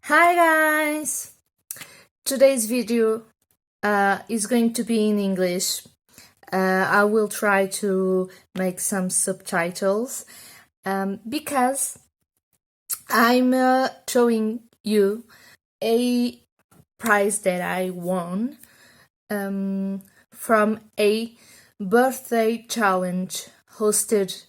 Hi guys! Today's video is going to be in English. I will try to make some subtitles because I'm showing you a prize that I won from a birthday challenge hosted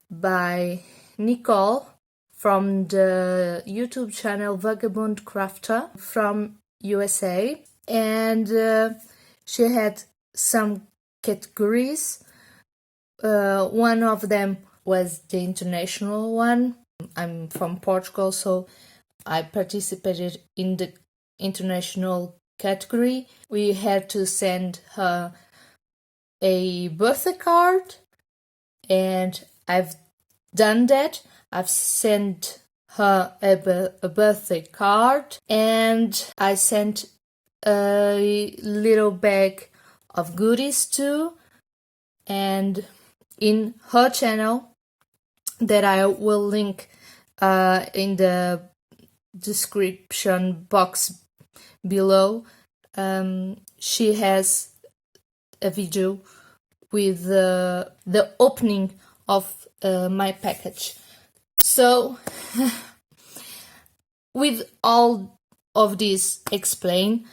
by Nicole from the YouTube channel Vagabond Crafter from USA, and she had some categories. One of them was the international one. I'm from Portugal, so I participated in the international category. We had to send her a birthday card, and I've done that. I've sent her a birthday card, and I sent a little bag of goodies too. And in her channel, that I will link in the description box below, she has a video with the opening of my package. So, with all of this explained,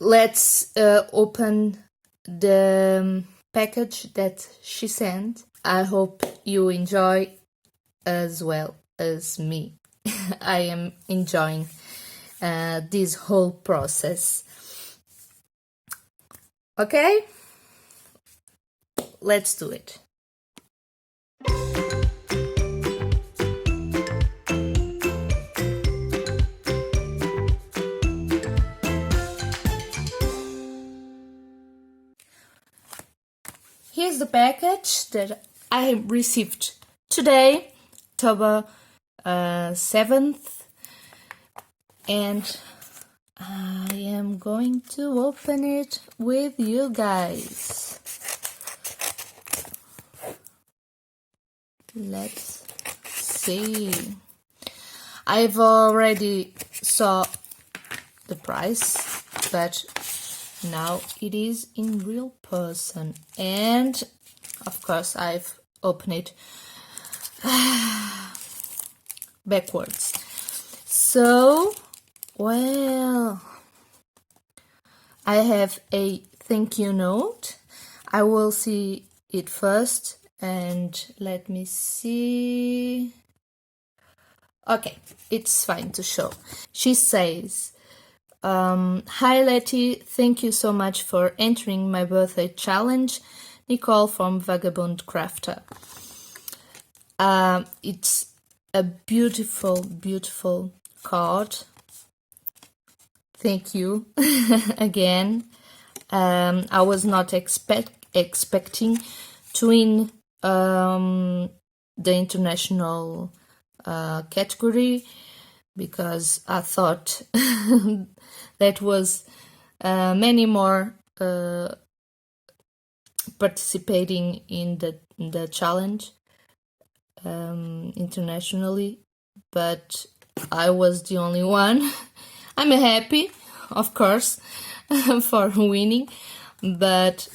let's open the package that she sent. I hope you enjoy as well as me. I am enjoying this whole process. Okay? Let's do it. Here's the package that I received today, October 7th, and I am going to open it with you guys. Let's see. I've already saw the price, but now it is in real person, and of course I've opened it backwards. So, well, I have a thank you note. I will see it first, and let me see. Okay, it's fine to show. She says, hi Letty, thank you so much for entering my birthday challenge. Nicole from Vagabond Crafter. It's a beautiful, beautiful card. Thank you again. I was not expecting to win the international category, because I thought that was many more participating in the challenge internationally, but I was the only one. I'm happy, of course, for winning, but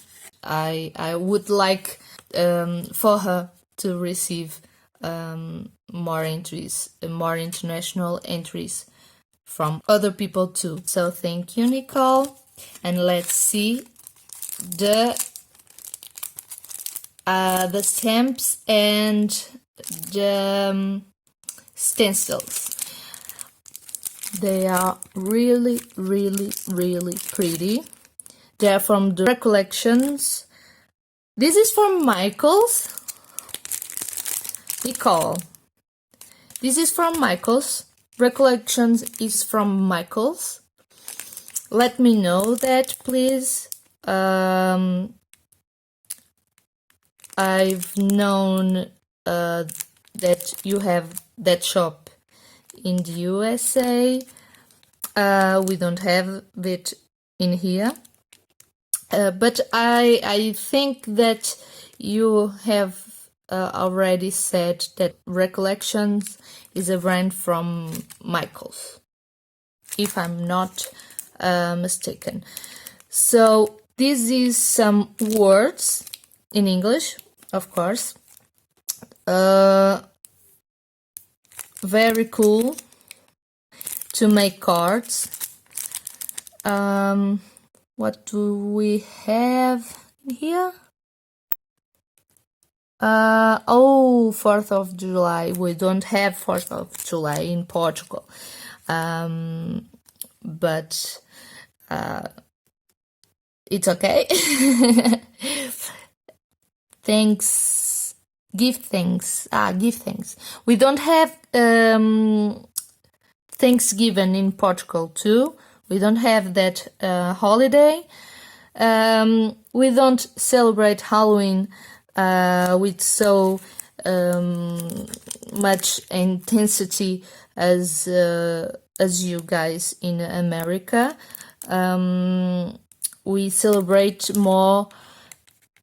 I would like for her to receive more entries, more international entries from other people too. So thank you, Nicole, and let's see the stamps and the stencils. They are really, really, really pretty. They're from the Recollections. This is from Michaels. Nicole. This is from Michaels. Recollections is from Michaels. Let me know that, please. I've known that you have that shop in the USA. We don't have it in here, but I think that you have already said that Recollections is a brand from Michaels, if I'm not mistaken. So this is some words in English, of course. Very cool to make cards. What do we have in here? 4th of July. We don't have 4th of July in Portugal. But it's okay. Thanks. Give thanks. Give thanks. We don't have Thanksgiving in Portugal too. We don't have that holiday. We don't celebrate Halloween with so much intensity as you guys in America. We celebrate more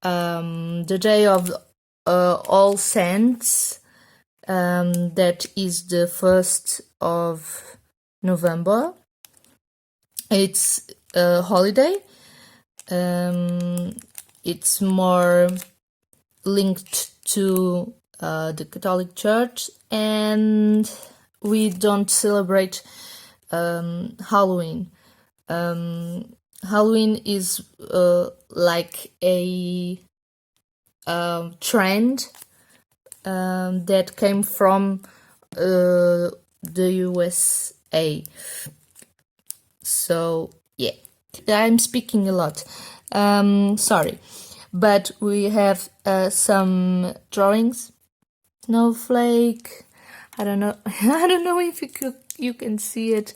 the Day of All Saints, that is the 1st of November. It's a holiday. It's more linked to the Catholic Church, and we don't celebrate Halloween. Halloween is like a trend that came from the USA. So yeah, I'm speaking a lot. Sorry, but we have some drawings. Snowflake. I don't know. I don't know if you can see it.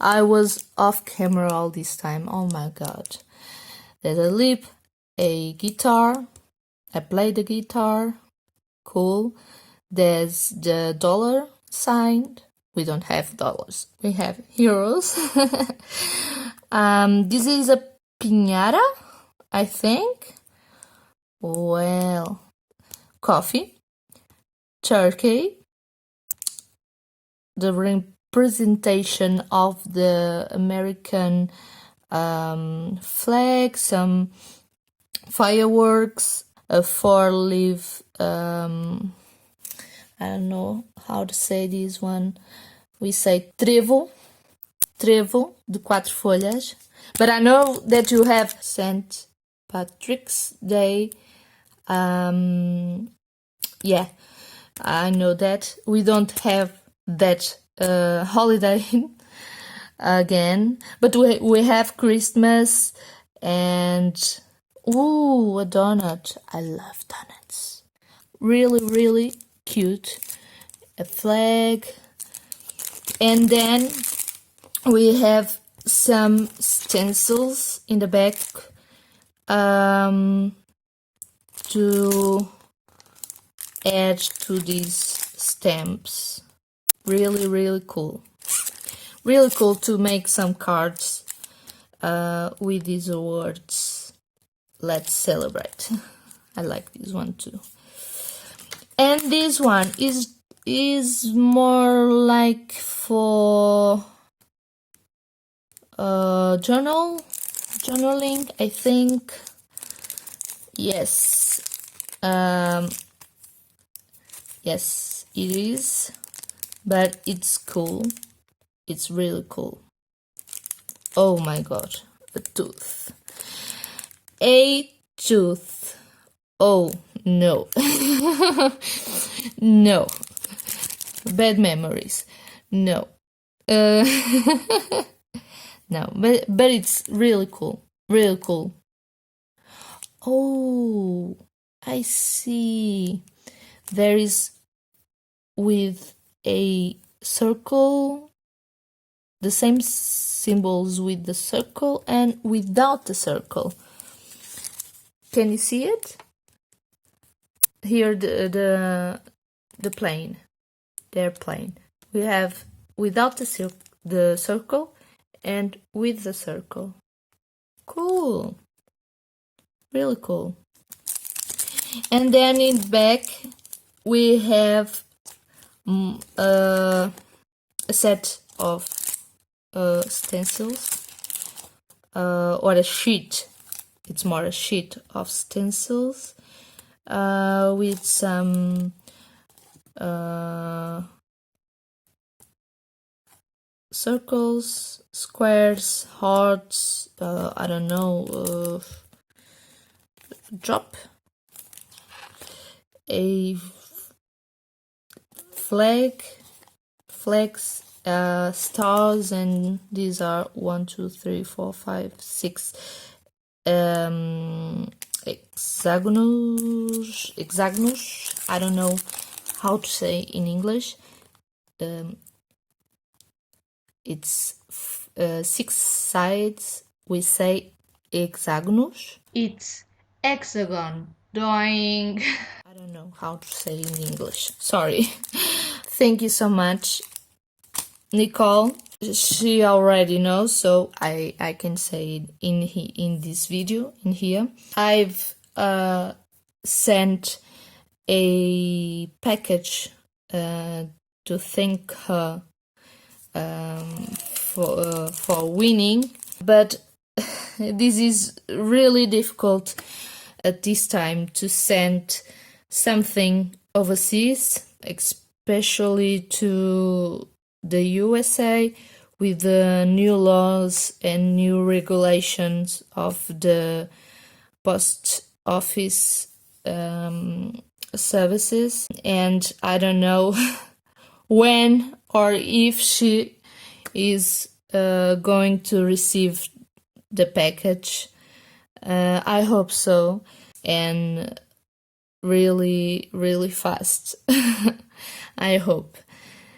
I was off camera all this time. Oh my god. There's a lip, a guitar. I play the guitar. Cool. There's the dollar sign. We don't have dollars. We have heroes. This is a piñata, I think. Well, coffee, turkey, the representation of the American flag, some fireworks, a 4-leaf, I don't know how to say this one. We say trevo de 4 folhas. But I know that you have St. Patrick's Day. Yeah, I know that. We don't have that holiday again. But we have Christmas and... Ooh, a donut. I love donuts. Really, really cute. A flag. And then we have some stencils in the back to add to these stamps. Really, really cool. Really cool to make some cards with these words. Let's celebrate. I like this one too. And this one is more like for journaling, I think. Yes. Yes, it is. But it's cool. It's really cool. Oh my god, a tooth. A tooth. Oh no. No. Bad memories. No. No, but it's really cool. Really cool. Oh, I see. There is with a circle, the same symbols with the circle and without the circle. Can you see it? Here the plane, the airplane. We have without the circle and with the circle. Cool. Really cool. And then in back we have a set of stencils, or a sheet. It's more a sheet of stencils with some circles, squares, hearts, I don't know, drop a flags, stars, and these are 1, 2, 3, 4, 5, 6 hexagonals. I don't know how to say in English. It's 6 sides. We say hexagonals. It's hexagon. Doing. I don't know how to say in English. Sorry. Thank you so much, Nicole. She already knows, so I can say it in this video in here. I've sent a package to thank her for winning, but this is really difficult at this time to send something overseas, especially to the USA, with the new laws and new regulations of the post office services. And I don't know when or if she is going to receive the package. I hope so, and really, really fast. I hope.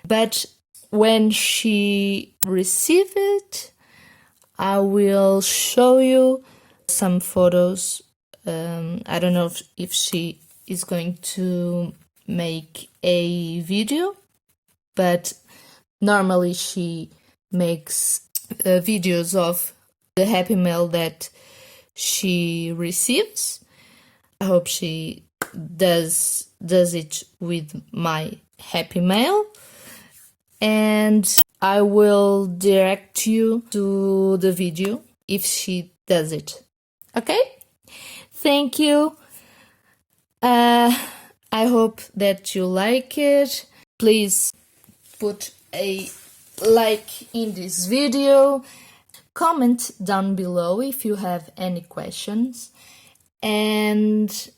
But when she receives it, I will show you some photos. I don't know if she is going to make a video, but normally she makes videos of the Happy Mail that she receives. I hope she does it with my Happy Mail, and I will direct you to the video if she does it. Okay? Thank you. I hope that you like it. Please put a like in this video. Comment down below if you have any questions. And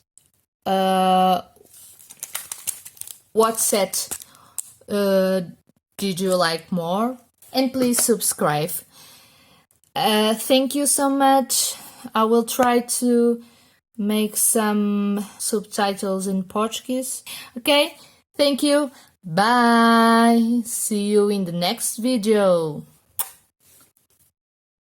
what set did you like more? And please subscribe. Thank you so much. I will try to make some subtitles in Portuguese. Okay, thank you. Bye. See you in the next video.